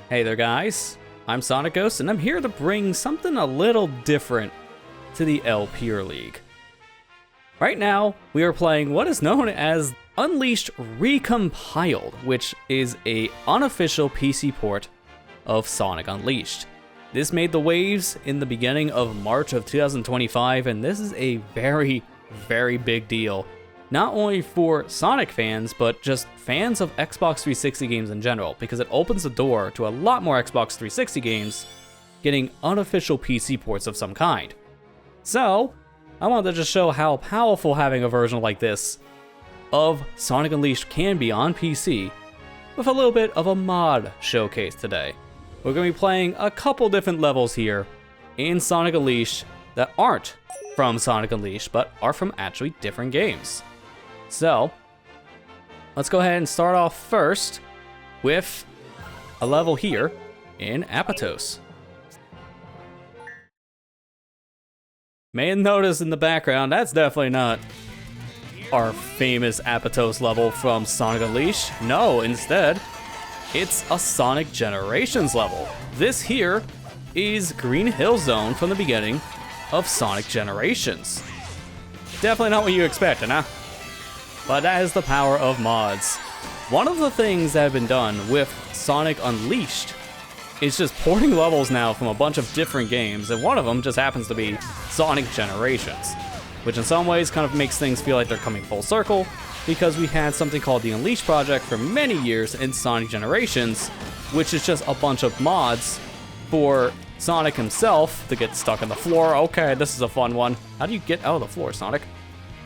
Hey there guys, I'm Sonic Ghost and I'm here to bring something a little different to the LPerLeague. Right now, we are playing what is known as Unleashed Recompiled, which is a unofficial PC port of Sonic Unleashed. This made the waves in the beginning of March of 2025, and this is a very, very big deal. Not only for Sonic fans, but just fans of Xbox 360 games in general, because it opens the door to a lot more Xbox 360 games getting unofficial PC ports of some kind. So, I wanted to just show how powerful having a version like this of Sonic Unleashed can be on PC with a little bit of a mod showcase today. We're going to be playing a couple different levels here in Sonic Unleashed that aren't from Sonic Unleashed, but are from actually different games. So, let's go ahead and start off first with a level here in Aptos. May have noticed in the background, that's definitely not our famous Aptos level from Sonic Unleashed. No, instead, it's a Sonic Generations level. This here is Green Hill Zone from the beginning of Sonic Generations. Definitely not what you expected, huh? But that is the power of mods. One of the things that have been done with Sonic Unleashed is just porting levels now from a bunch of different games, and one of them just happens to be Sonic Generations, which in some ways kind of makes things feel like they're coming full circle, because we had something called the Unleashed Project for many years in Sonic Generations, which is just a bunch of mods for Sonic himself to get stuck on the floor. Okay, this is a fun one. How do you get out of the floor, Sonic?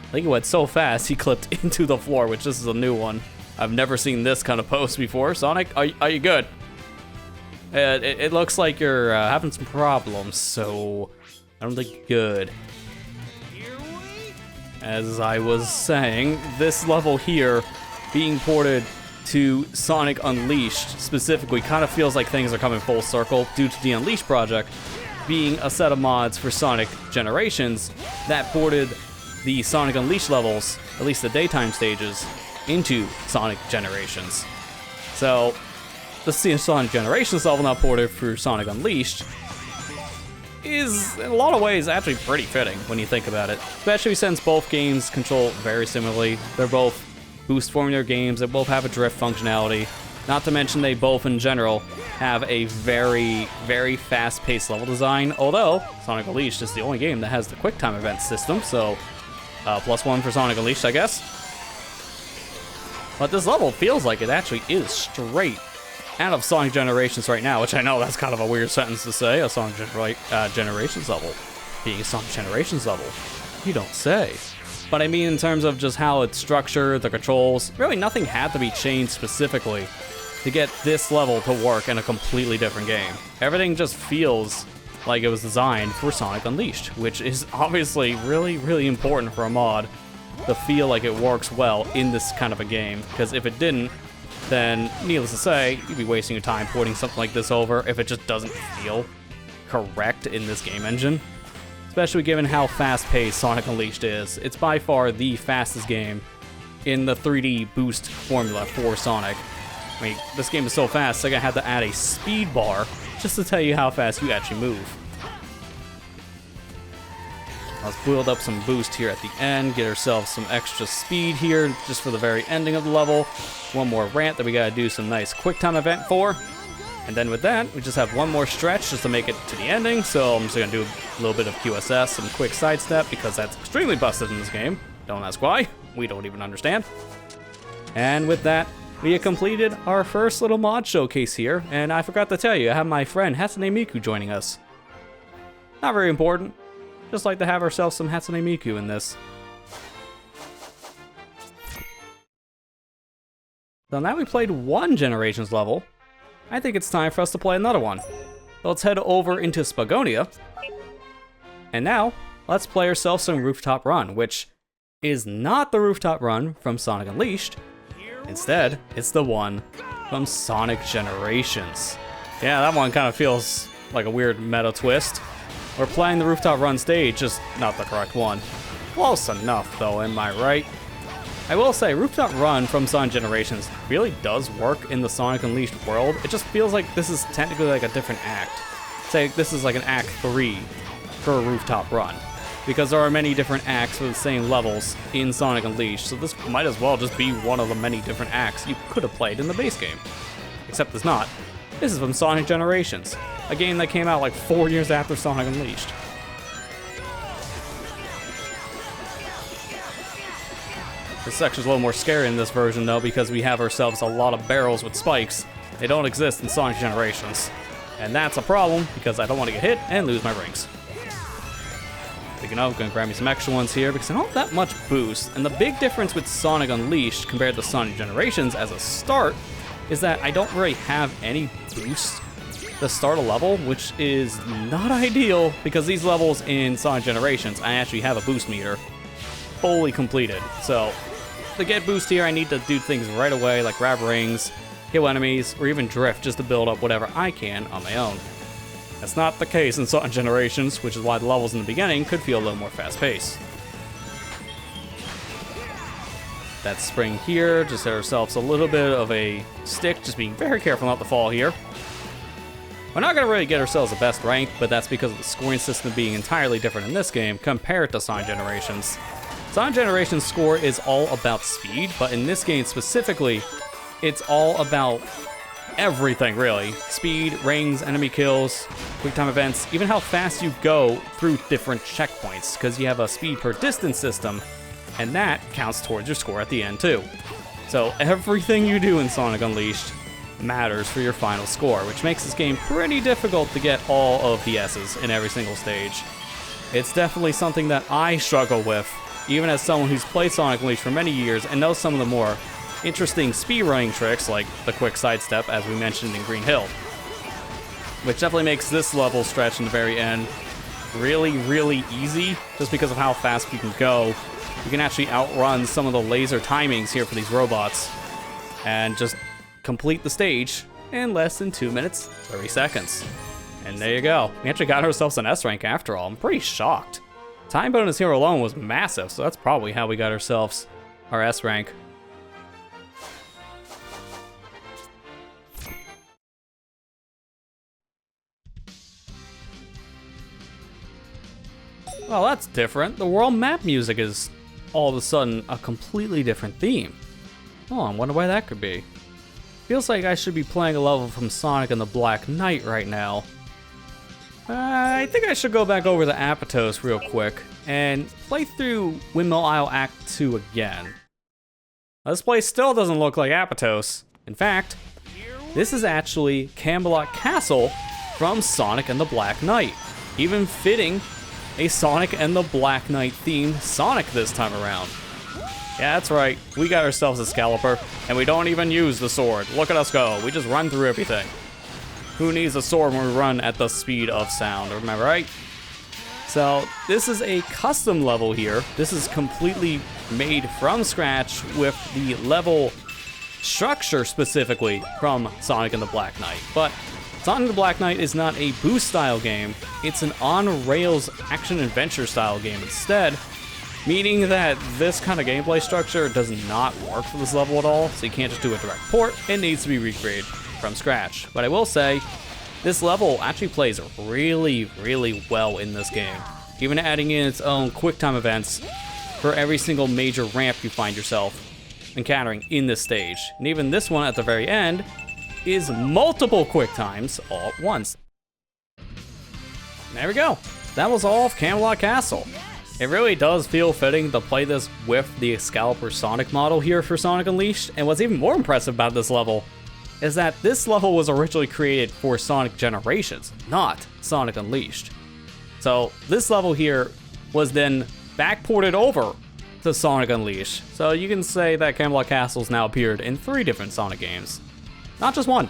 I think it went so fast he clipped into the floor, which this is a new one. I've never seen this kind of post before. Sonic, are you good? It looks like you're having some problems, so I don't think you're good. As I was saying, this level here being ported to Sonic Unleashed specifically kind of feels like things are coming full circle due to the Unleashed project being a set of mods for Sonic Generations that ported the Sonic Unleashed levels, at least the daytime stages, into Sonic Generations. So, the Sonic Generations level now ported for Sonic Unleashed is, in a lot of ways, actually pretty fitting when you think about it. Especially since both games control very similarly. They're both boost formula games, they both have a drift functionality. Not to mention they both, in general, have a very, very fast-paced level design. Although, Sonic Unleashed is the only game that has the QuickTime event system, so +1 for Sonic Unleashed, I guess. But this level feels like it actually is straight out of Sonic Generations right now, which I know that's kind of a weird sentence to say, a Sonic Generations level being a Sonic Generations level. You don't say. But I mean in terms of just how it's structured, the controls, really nothing had to be changed specifically to get this level to work in a completely different game. Everything just feels like it was designed for Sonic Unleashed, which is obviously really, really important for a mod to feel like it works well in this kind of a game, because if it didn't, then needless to say, you'd be wasting your time porting something like this over if it just doesn't feel correct in this game engine. Especially given how fast-paced Sonic Unleashed is. It's by far the fastest game in the 3D boost formula for Sonic. I mean, this game is so fast, like I had to add a speed bar just to tell you how fast you actually move. Let's build up some boost here at the end, get ourselves some extra speed here just for the very ending of the level. One more ramp that we gotta do some nice QuickTime event for. And then with that, we just have one more stretch just to make it to the ending. So I'm just gonna do a little bit of QSS, some quick sidestep, because that's extremely busted in this game. Don't ask why, we don't even understand. And with that, we have completed our first little mod showcase here, and I forgot to tell you, I have my friend Hatsune Miku joining us. Not very important, just like to have ourselves some Hatsune Miku in this. So now we played one Generations level, I think it's time for us to play another one. So let's head over into Spagonia, and now let's play ourselves some Rooftop Run, which is not the Rooftop Run from Sonic Unleashed. Instead, it's the one from Sonic Generations. Yeah, that one kind of feels like a weird meta twist. We're playing the Rooftop Run stage, just not the correct one. Close enough, though, am I right? I will say, Rooftop Run from Sonic Generations really does work in the Sonic Unleashed world. It just feels like this is technically like a different act. Say this is like an Act 3 for a rooftop run, because there are many different acts with the same levels in Sonic Unleashed, so this might as well just be one of the many different acts you could have played in the base game. Except it's not. This is from Sonic Generations, a game that came out like 4 years after Sonic Unleashed. This section's a little more scary in this version though, because we have ourselves a lot of barrels with spikes. They don't exist in Sonic Generations. And that's a problem, because I don't want to get hit and lose my rings. Speaking of, I'm gonna grab me some extra ones here, because I don't have that much boost. And the big difference with Sonic Unleashed compared to Sonic Generations as a start is that I don't really have any boost to start a level, which is not ideal, because these levels in Sonic Generations, I actually have a boost meter fully completed. So to get boost here, I need to do things right away, like grab rings, kill enemies, or even drift just to build up whatever I can on my own. That's not the case in Sonic Generations, which is why the levels in the beginning could feel a little more fast-paced. That spring here, just set ourselves a little bit of a stick, just being very careful not to fall here. We're not going to really get ourselves the best rank, but that's because of the scoring system being entirely different in this game compared to Sonic Generations. Sonic Generations' score is all about speed, but in this game specifically, it's all about everything, really. Speed, rings, enemy kills, quick time events, even how fast you go through different checkpoints, because you have a speed per distance system, and that counts towards your score at the end, too. So everything you do in Sonic Unleashed matters for your final score, which makes this game pretty difficult to get all of the S's in every single stage. It's definitely something that I struggle with, even as someone who's played Sonic Unleashed for many years and knows some of the more interesting speedrunning tricks, like the quick sidestep, as we mentioned in Green Hill. Which definitely makes this level stretch in the very end really, really easy, just because of how fast you can go. You can actually outrun some of the laser timings here for these robots, and just complete the stage in less than 2 minutes, 30 seconds. And there you go. We actually got ourselves an S rank after all. I'm pretty shocked. Time bonus here alone was massive, so that's probably how we got ourselves our S rank. Well, that's different. The world map music is all of a sudden a completely different theme. Oh, I wonder why that could be. Feels like I should be playing a level from Sonic and the Black Knight right now. I think I should go back over to Apatos real quick and play through Windmill Isle Act 2 again. This place still doesn't look like Apatos. In fact, this is actually Camelot Castle from Sonic and the Black Knight. Even fitting a Sonic and the Black Knight themed Sonic this time around. Yeah, that's right. We got ourselves a Scalper, and we don't even use the sword. Look at us go. We just run through everything. Who needs a sword when we run at the speed of sound? Remember, right? So this is a custom level here. This is completely made from scratch with the level structure specifically from Sonic and the Black Knight. But Sonic and the Black Knight is not a boost style game. It's an on-rails action-adventure style game instead, meaning that this kind of gameplay structure does not work for this level at all, so you can't just do a direct port. It needs to be recreated from scratch. But I will say, this level actually plays really, really well in this game, even adding in its own quick time events for every single major ramp you find yourself encountering in this stage. And even this one at the very end is multiple quick times all at once. There we go. That was all of Camelot Castle. It really does feel fitting to play this with the Excalibur Sonic model here for Sonic Unleashed, and what's even more impressive about this level is that this level was originally created for Sonic Generations, not Sonic Unleashed. So this level here was then backported over to Sonic Unleashed. So you can say that Camelot Castle's now appeared in 3 different Sonic games, not just 1.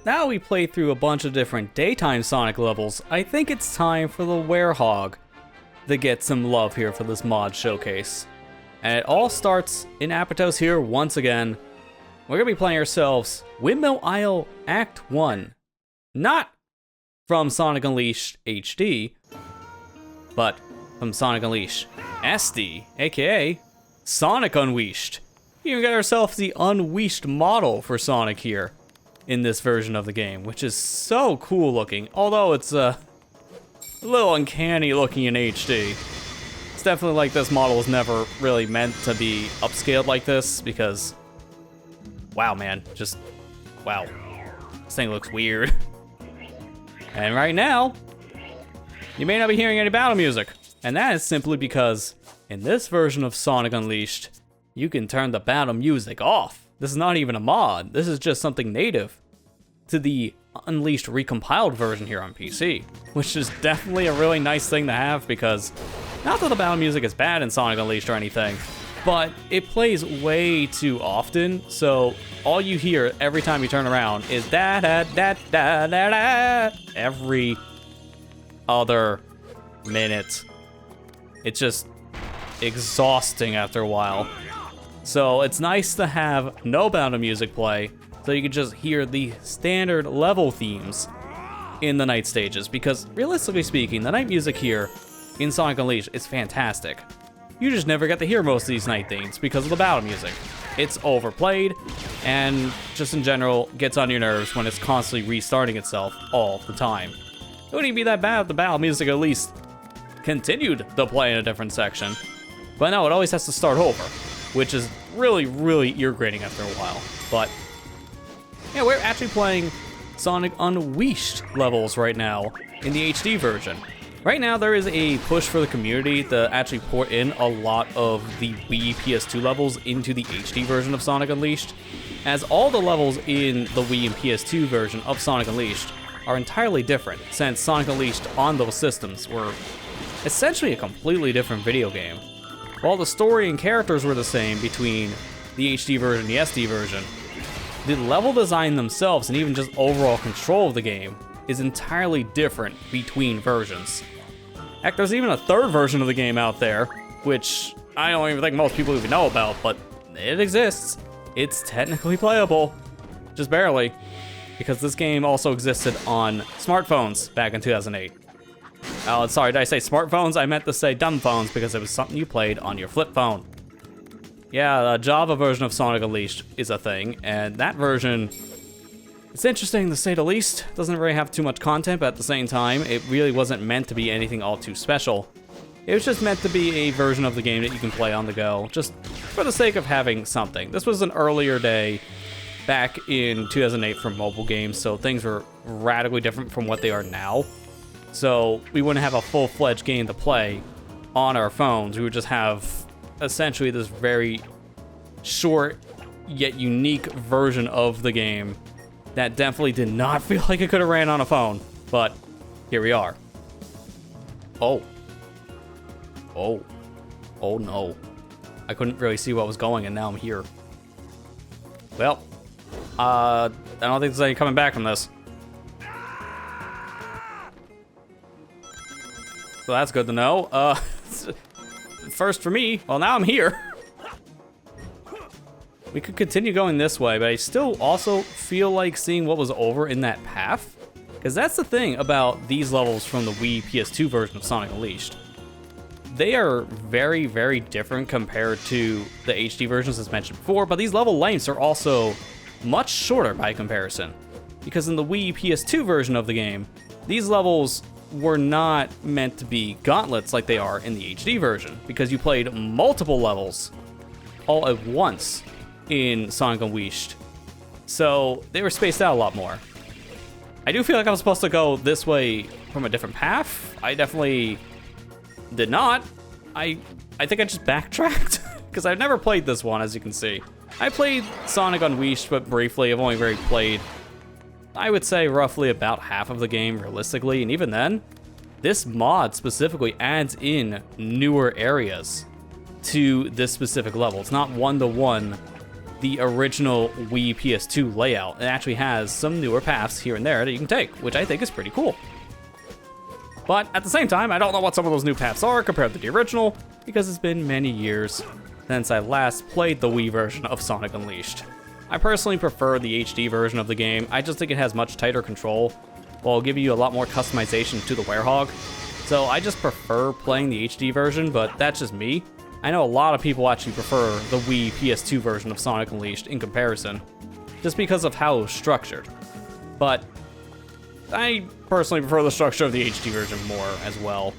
Now we play through a bunch of different daytime Sonic levels, I think it's time for the Werehog to get some love here for this mod showcase. And it all starts in Apatos here once again. We're going to be playing ourselves Windmill Isle Act 1. Not from Sonic Unleashed HD, but from Sonic Unleashed SD, aka Sonic Unleashed. We even got ourselves the Unleashed model for Sonic here in this version of the game, which is so cool looking, although it's a little uncanny looking in HD. It's definitely like this model was never really meant to be upscaled like this, because, wow man, just, wow. This thing looks weird. And right now, you may not be hearing any battle music, and that is simply because in this version of Sonic Unleashed, you can turn the battle music off. This is not even a mod. This is just something native to the Unleashed recompiled version here on PC, which is definitely a really nice thing to have, because not that the battle music is bad in Sonic Unleashed or anything, but it plays way too often, so all you hear every time you turn around is da da da da da da every other minute. It's just exhausting after a while. So it's nice to have no battle music play, so you can just hear the standard level themes in the night stages, because realistically speaking, the night music here in Sonic Unleashed is fantastic. You just never get to hear most of these night themes because of the battle music. It's overplayed, and just in general gets on your nerves when it's constantly restarting itself all the time. It wouldn't even be that bad if the battle music at least continued to play in a different section. But no, it always has to start over, which is really, really irritating after a while. But yeah, we're actually playing Sonic Unleashed levels right now in the HD version. Right now, there is a push for the community to actually port in a lot of the Wii PS2 levels into the HD version of Sonic Unleashed, as all the levels in the Wii and PS2 version of Sonic Unleashed are entirely different, since Sonic Unleashed on those systems were essentially a completely different video game. While the story and characters were the same between the HD version and the SD version, the level design themselves and even just overall control of the game is entirely different between versions. Heck, there's even a third version of the game out there, which I don't even think most people even know about, but it exists. It's technically playable, just barely, because this game also existed on smartphones back in 2008. Oh, sorry, did I say smartphones? I meant to say dumb phones, because it was something you played on your flip phone. Yeah, the Java version of Sonic Unleashed is a thing, and that version, it's interesting to say the least. Doesn't really have too much content, but at the same time, it really wasn't meant to be anything all too special. It was just meant to be a version of the game that you can play on the go, just for the sake of having something. This was an earlier day back in 2008 for mobile games, so things were radically different from what they are now. So we wouldn't have a full-fledged game to play on our phones. We would just have essentially this very short yet unique version of the game that definitely did not feel like it could have ran on a phone, but here we are. Oh no. I couldn't really see what was going, and now I'm here. Well, I don't think there's any coming back from this. So that's good to know. First for me, well, now I'm here. We could continue going this way, but I still also feel like seeing what was over in that path. Because that's the thing about these levels from the Wii PS2 version of Sonic Unleashed. They are very, very different compared to the HD versions as mentioned before, but these level lengths are also much shorter by comparison. Because in the Wii PS2 version of the game, these levels were not meant to be gauntlets like they are in the HD version, because you played multiple levels all at once in Sonic Unleashed. So they were spaced out a lot more. I do feel like I was supposed to go this way from a different path. I definitely did not. I think I just backtracked because I've never played this one, as you can see. I played Sonic Unleashed, but briefly. I've only really played, I would say, roughly about half of the game realistically, and even then, this mod specifically adds in newer areas to this specific level. It's not one-to-one the original Wii PS2 layout. It actually has some newer paths here and there that you can take, which I think is pretty cool. But at the same time, I don't know what some of those new paths are compared to the original, because it's been many years since I last played the Wii version of Sonic Unleashed. I personally prefer the HD version of the game. I just think it has much tighter control will give you a lot more customization to the Werehog. So I just prefer playing the HD version, but that's just me. I know a lot of people actually prefer the Wii PS2 version of Sonic Unleashed in comparison, just because of how it was structured. But I personally prefer the structure of the HD version more as well.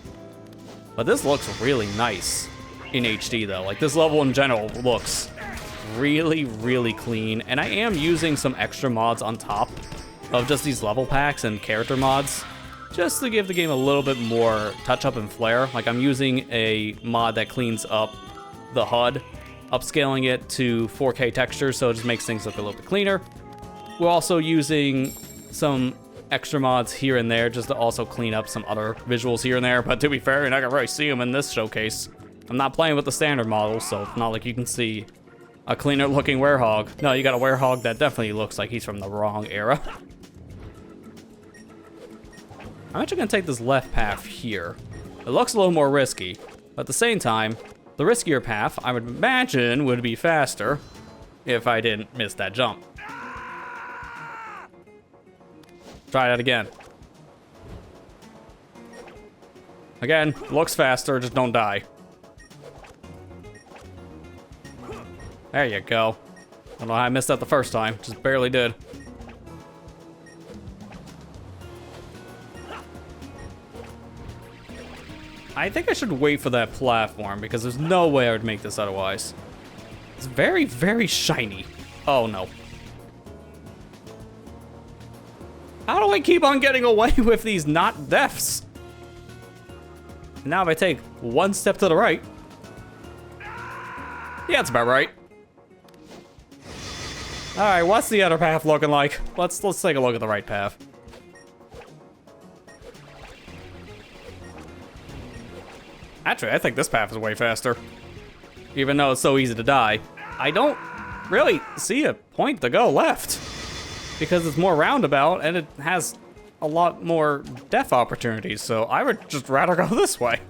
But this looks really nice in HD though. Like, this level in general looks really, really clean. And I am using some extra mods on top of just these level packs and character mods, just to give the game a little bit more touch-up and flair. Like, I'm using a mod that cleans up the HUD, upscaling it to 4K textures, so it just makes things look a little bit cleaner. We're also using some extra mods here and there just to also clean up some other visuals here and there, but to be fair, you're not gonna really see them in this showcase. I'm not playing with the standard model, so it's not like you can see a cleaner looking Werehog. No, you got a Werehog that definitely looks like he's from the wrong era. I'm actually gonna take this left path here. It looks a little more risky, but at the same time, the riskier path, I would imagine, would be faster if I didn't miss that jump. Try that again. Again, looks faster, just don't die. There you go. I don't know how I missed that the first time, just barely did. I think I should wait for that platform because there's no way I would make this otherwise. It's very, very shiny. Oh no. How do I keep on getting away with these not deaths? Now if I take one step to the right. Yeah, that's about right. All right, what's the other path looking like? Let's take a look at the right path. Actually, I think this path is way faster. Even though it's so easy to die. I don't really see a point to go left, because it's more roundabout and it has a lot more death opportunities, so I would just rather go this way.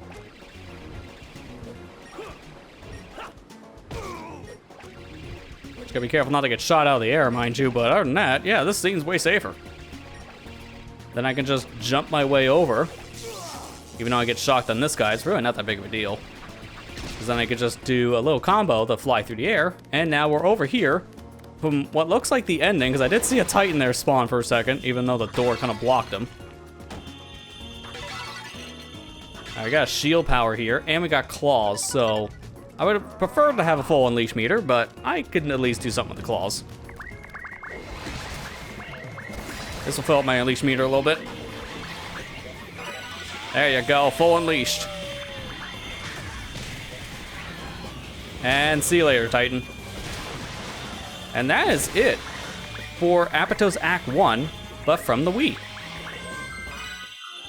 Just gotta be careful not to get shot out of the air, mind you, but other than that, yeah, this seems way safer. Then I can just jump my way over. Even though I get shocked on this guy, it's really not that big of a deal. Because then I could just do a little combo to fly through the air, and now we're over here from what looks like the ending, because I did see a Titan there spawn for a second, even though the door kind of blocked him. Alright, we got shield power here, and we got claws, so I would have preferred to have a full unleash meter, but I could at least do something with the claws. This will fill up my unleash meter a little bit. There you go, full unleashed. And see you later, Titan. And that is it for Apato's Act 1, but from the Wii.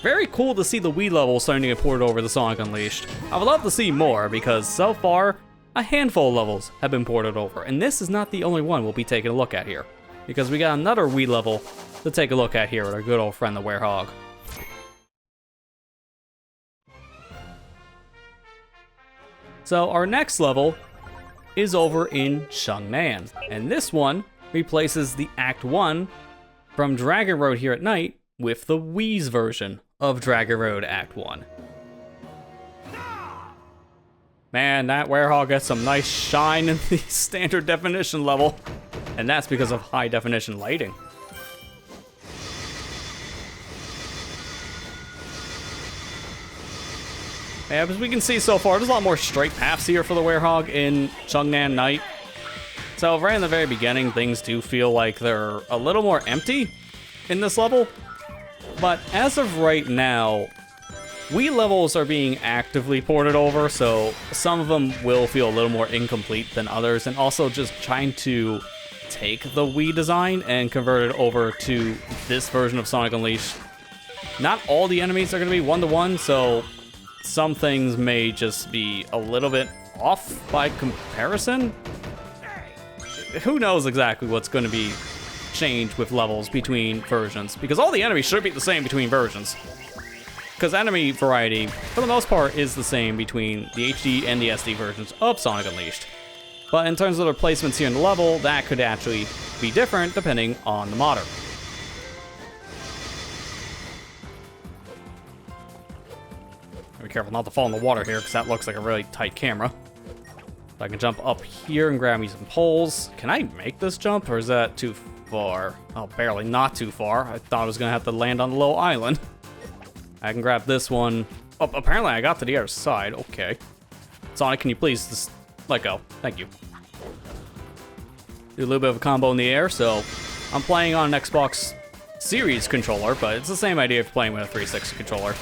Very cool to see the Wii level starting to get ported over to Sonic Unleashed. I would love to see more, because so far, a handful of levels have been ported over, and this is not the only one we'll be taking a look at here, because we got another Wii level to take a look at here with our good old friend the Werehog. So our next level is over in Chun-nan, and this one replaces the Act 1 from Dragon Road Here at Night with the Wii's version of Dragon Road Act 1. Man, that Werehog gets some nice shine in the standard definition level, and that's because of high definition lighting. Yeah, as we can see so far, there's a lot more straight paths here for the Werehog in Chun-nan Night. So right in the very beginning, things do feel like they're a little more empty in this level. But as of right now, Wii levels are being actively ported over, so some of them will feel a little more incomplete than others, and also just trying to take the Wii design and convert it over to this version of Sonic Unleashed. Not all the enemies are going to be one-to-one, so some things may just be a little bit off by comparison. Who knows exactly what's going to be changed with levels between versions, because all the enemies should be the same between versions. Because enemy variety, for the most part, is the same between the HD and the SD versions of Sonic Unleashed. But in terms of their placements here in the level, that could actually be different depending on the modder. be careful not to fall in the water here, because that looks like a really tight camera. So I can jump up here and grab me some poles. Can I make this jump, or is that too far? Oh, barely, not too far. I thought I was gonna have to land on the little island. I can grab this one. Oh, apparently I got to the other side. Okay. Sonic, can you please just let go? Thank you. Do a little bit of a combo in the air, so I'm playing on an Xbox Series controller, but it's the same idea of playing with a 360 controller.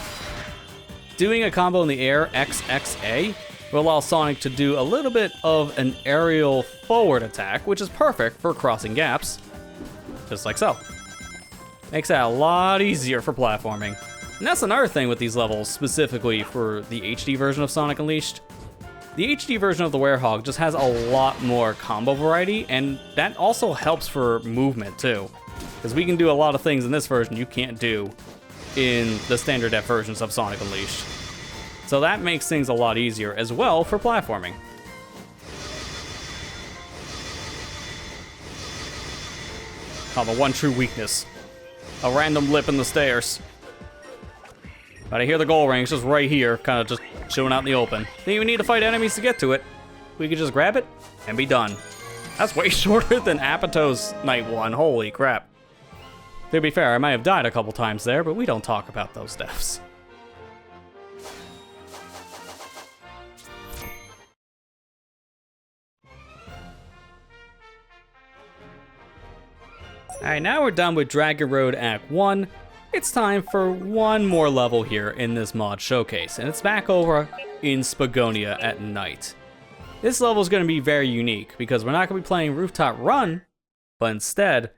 Doing a combo in the air, XXA, will allow Sonic to do a little bit of an aerial forward attack, which is perfect for crossing gaps, just like so. Makes that a lot easier for platforming. And that's another thing with these levels, specifically for the HD version of Sonic Unleashed. The HD version of the Werehog just has a lot more combo variety, and that also helps for movement too. Because we can do a lot of things in this version you can't do in the standard def versions of Sonic Unleashed. So that makes things a lot easier as well for platforming. Oh, the one true weakness. A random lip in the stairs. But I hear the goal ring, it's just right here, kind of just chilling out in the open. Don't even need to fight enemies to get to it. We could just grab it and be done. That's way shorter than Apato's Night 1, holy crap. To be fair, I might have died a couple times there, but we don't talk about those deaths. Alright, now we're done with Dragon Road Act 1. It's time for one more level here in this mod showcase, and it's back over in Spagonia at night. This level is going to be very unique, because we're not going to be playing Rooftop Run, but instead,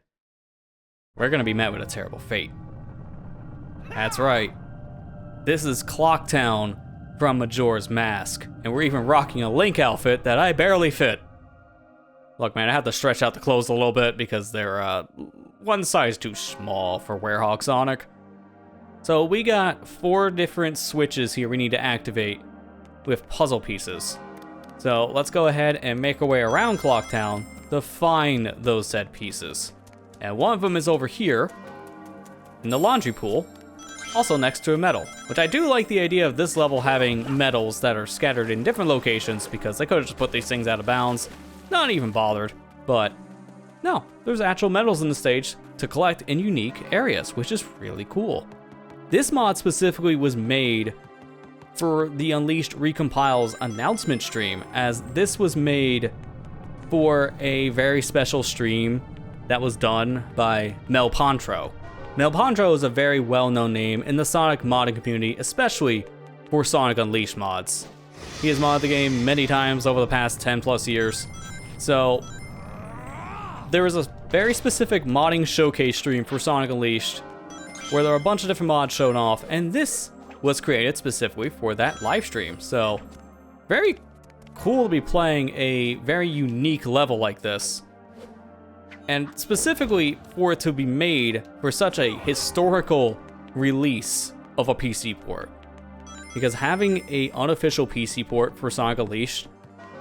we're going to be met with a terrible fate. That's right. This is Clocktown from Majora's Mask, and we're even rocking a Link outfit that I barely fit. Look, man, I have to stretch out the clothes a little bit because they're one size too small for Werehog Sonic. So we got 4 different switches here we need to activate with puzzle pieces. So let's go ahead and make our way around Clocktown to find those said pieces. And one of them is over here in the laundry pool, also next to a medal, which I do like the idea of this level having medals that are scattered in different locations, because they could have just put these things out of bounds. Not even bothered, but no, there's actual medals in the stage to collect in unique areas, which is really cool. This mod specifically was made for the Unleashed Recompiles announcement stream, as this was made for a very special stream that was done by Melpantro. Melpantro is a very well-known name in the Sonic modding community, especially for Sonic Unleashed mods. He has modded the game many times over the past 10 plus years. So, there was a very specific modding showcase stream for Sonic Unleashed where there are a bunch of different mods shown off, and this was created specifically for that live stream. So, very cool to be playing a very unique level like this. And specifically for it to be made for such a historical release of a PC port. Because having an unofficial PC port for Sonic Unleashed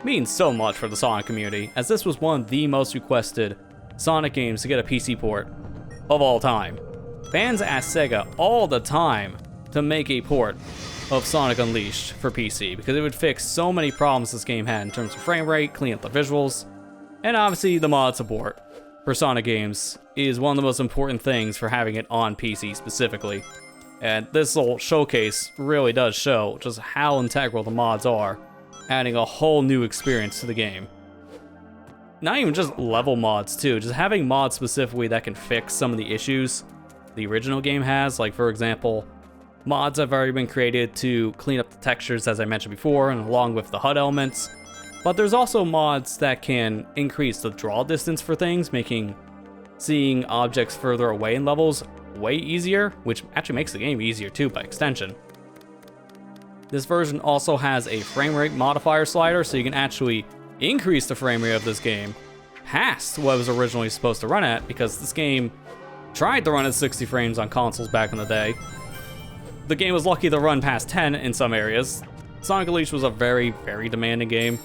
means so much for the Sonic community, as this was one of the most requested Sonic games to get a PC port of all time. Fans ask Sega all the time to make a port of Sonic Unleashed for PC, because it would fix so many problems this game had in terms of frame rate, clean up the visuals, and obviously the mod support for Sonic games is one of the most important things for having it on PC specifically. And this little showcase really does show just how integral the mods are, adding a whole new experience to the game. Not even just level mods too, just having mods specifically that can fix some of the issues the original game has. Like, for example, mods have already been created to clean up the textures, as I mentioned before, and along with the HUD elements. But there's also mods that can increase the draw distance for things, making seeing objects further away in levels way easier, which actually makes the game easier too by extension. This version also has a frame rate modifier slider, so you can actually increase the frame rate of this game past what it was originally supposed to run at, because this game tried to run at 60 frames on consoles back in the day. The game was lucky to run past 10 in some areas. Sonic Unleashed was a very, very demanding game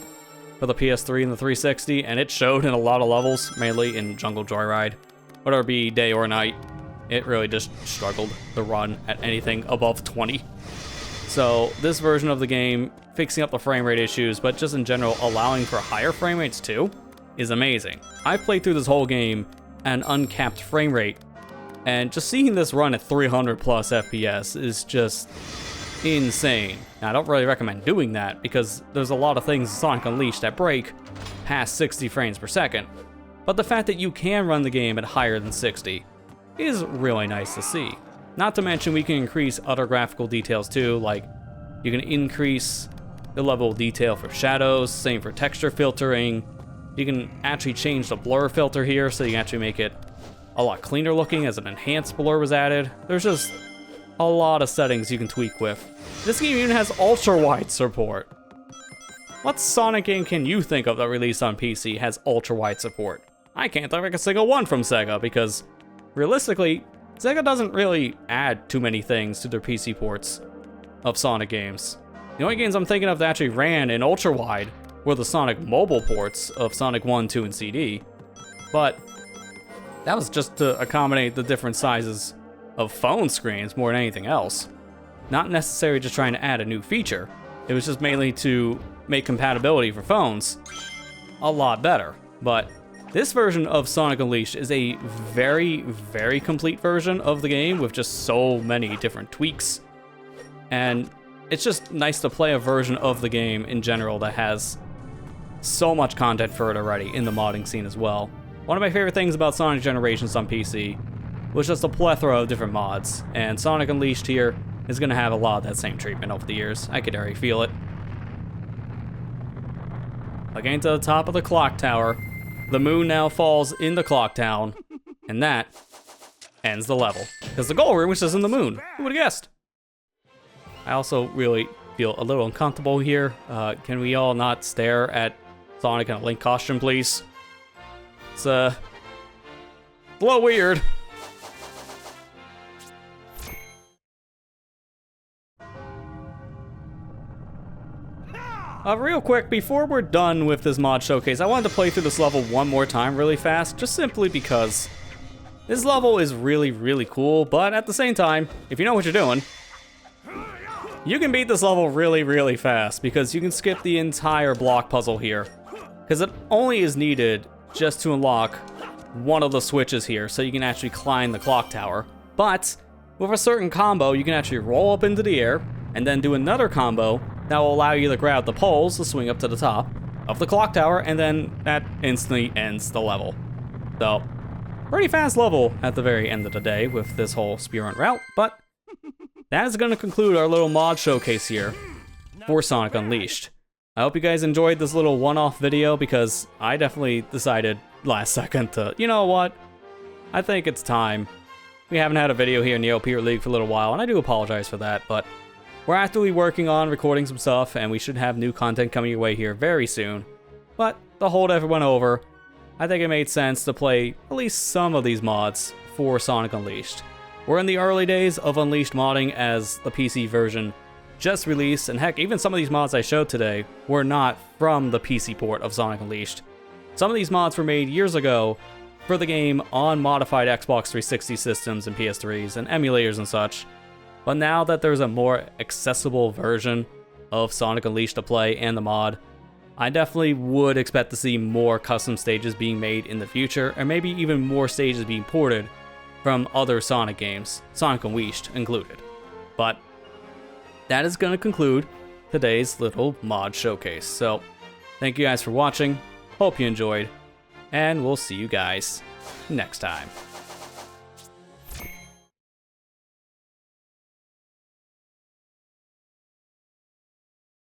for the PS3 and the 360, and it showed in a lot of levels, mainly in Jungle Joyride. Whether it be day or night, it really just struggled to run at anything above 20. So this version of the game, fixing up the frame rate issues, but just in general allowing for higher frame rates too, is amazing. I've played through this whole game at an uncapped frame rate, and just seeing this run at 300 plus FPS is just insane. Now, I don't really recommend doing that because there's a lot of things in Sonic Unleashed that break past 60 frames per second, but the fact that you can run the game at higher than 60 is really nice to see. Not to mention we can increase other graphical details too, like you can increase the level of detail for shadows, same for texture filtering. You can actually change the blur filter here so you can actually make it a lot cleaner looking as an enhanced blur was added. There's just a lot of settings you can tweak with. This game even has ultra-wide support. What Sonic game can you think of that released on PC has ultra-wide support? I can't think of a single one from Sega because, realistically, Sega doesn't really add too many things to their PC ports of Sonic games. The only games I'm thinking of that actually ran in ultra-wide were the Sonic mobile ports of Sonic 1, 2, and CD. But that was just to accommodate the different sizes of phone screens more than anything else. Not necessarily just trying to add a new feature. It was just mainly to make compatibility for phones a lot better. But this version of Sonic Unleashed is a very, very complete version of the game with just so many different tweaks. And it's just nice to play a version of the game in general that has so much content for it already in the modding scene as well. One of my favorite things about Sonic Generations on PC was just a plethora of different mods, and Sonic Unleashed here is going to have a lot of that same treatment over the years. I could already feel it. Again to the top of the clock tower. The moon now falls in the clock town, and that ends the level. Because the goal room was just in the moon. Who would have guessed? I also really feel a little uncomfortable here. Can we all not stare at Sonic in a Link costume, please? It's a little weird. Real quick, before we're done with this mod showcase, I wanted to play through this level one more time really fast, just simply because this level is really, really cool, but at the same time, if you know what you're doing, you can beat this level really, really fast, because you can skip the entire block puzzle here, because it only is needed just to unlock one of the switches here, so you can actually climb the clock tower. But with a certain combo, you can actually roll up into the air, and then do another combo that will allow you to grab the poles to swing up to the top of the clock tower, and then that instantly ends the level. So, pretty fast level at the very end of the day with this whole speedrun route, but that is going to conclude our little mod showcase here for Sonic Unleashed. I hope you guys enjoyed this little one-off video, because I definitely decided last second to, you know what, I think it's time. We haven't had a video here in the LPerLeague for a little while, and I do apologize for that, but we're actively working on recording some stuff, and we should have new content coming your way here very soon. But the holdover went over. I think it made sense to play at least some of these mods for Sonic Unleashed. We're in the early days of Unleashed modding, as the PC version just released, and heck, even some of these mods I showed today were not from the PC port of Sonic Unleashed. Some of these mods were made years ago for the game on modified Xbox 360 systems and PS3s and emulators and such. But now that there's a more accessible version of Sonic Unleashed to play and the mod, I definitely would expect to see more custom stages being made in the future, or maybe even more stages being ported from other Sonic games, Sonic Unleashed included. But that is going to conclude today's little mod showcase. So thank you guys for watching, hope you enjoyed, and we'll see you guys next time.